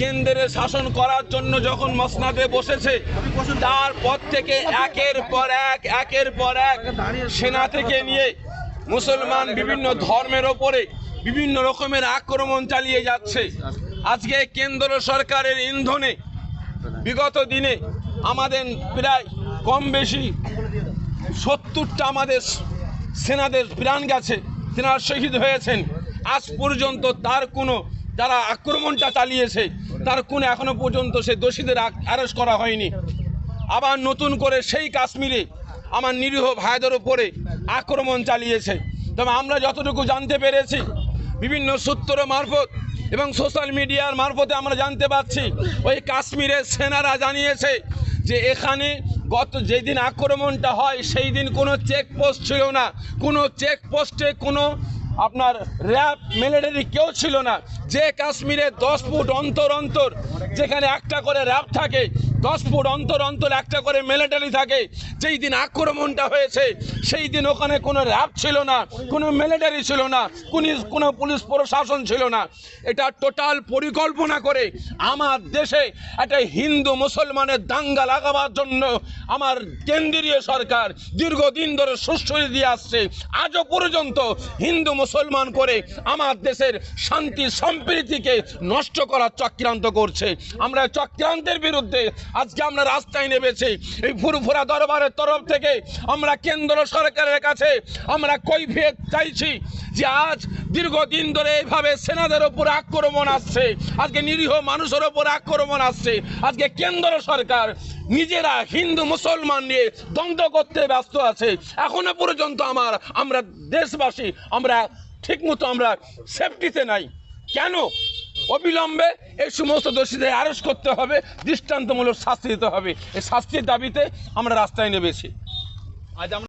কেন্দ্রে শাসন করার জন্য যখন মসনদে বসেছে, তারপর থেকে একের পর এক সেনা থেকে নিয়ে মুসলমান বিভিন্ন ধর্মের ওপরে বিভিন্ন রকমের আক্রমণ চালিয়ে যাচ্ছে। আজকে কেন্দ্র সরকারের ইন্ধনে বিগত দিনে আমাদের প্রায় কম বেশি 70টা আমাদের সেনাদের প্রাণ গেছে, সেনারা শহীদ হয়েছেন। আজ পর্যন্ত তার কোনো যারা আক্রমণটা চালিয়েছে তার কোনো এখনো পর্যন্ত সে দোষীদের অ্যারেস্ট করা হয়নি। আবার নতুন করে সেই কাশ্মীরে আমার নিরীহ ভাইদের ওপরে আক্রমণ চালিয়েছে। তবে আমরা যতটুকু জানতে পেরেছি বিভিন্ন সূত্র মারফত এবং সোশ্যাল মিডিয়ার মারফতে আমরা জানতে পারছি, ওই কাশ্মীরের সেনারা জানিয়েছে যে এখানে গত যেদিন আক্রমণটা হয় সেই দিন কোনো চেকপোস্ট ছিল না, কোনো চেকপোস্টে কোনো আপনার র্যাব মিলিটারি কেউ ছিল না। যে কাশ্মীরে 10 ফুট অন্তর যেখানে একটা করে র্যাব থাকে, 10 ফুট অন্তর একটা করে মিলিটারি থাকে, যেই দিন আক্রমণটা হয়েছে সেই দিন ওখানে কোনো র্যাব ছিল না, কোনো মিলিটারি ছিল না, কোনো পুলিশ প্রশাসন ছিল না। এটা টোটাল পরিকল্পনা করে আমার দেশে একটা হিন্দু মুসলমানের দাঙ্গা লাগাবার জন্য আমার কেন্দ্রীয় সরকার দীর্ঘদিন ধরে সুশ্রী দিয়ে আসছে। আজও পর্যন্ত হিন্দু মুসলমান করে আমার দেশের শান্তি সম্প্রীতিকে নষ্ট করার চক্রান্ত করছে। আমরা চক্রান্তের বিরুদ্ধে আজকে আমরা রাস্তায় নেমেছি। এই ফুরফুরা দরবারের তরফ থেকে আমরা কেন্দ্র সরকারের কাছে আমরা কৈফিয়ত চাইছি যে আজ দীর্ঘদিন ধরে এইভাবে সেনাদের ওপর আক্রমণ আসছে, আজকে নিরীহ মানুষের ওপর আক্রমণ আসছে। আজকে কেন্দ্র সরকার নিজেরা হিন্দু মুসলমান নিয়ে দ্বন্দ্ব করতে ব্যস্ত আছে। এখনো পর্যন্ত আমরা দেশবাসী আমরা ঠিকমতো আমরা সেফটিতে নাই। কেন? অবিলম্বে এই সমস্ত দোষীদের অ্যারেস্ট করতে হবে, দৃষ্টান্তমূলক শাস্তি দিতে হবে। এই শাস্তির দাবিতে আমরা রাস্তায় নেমেছি। আজ আমরা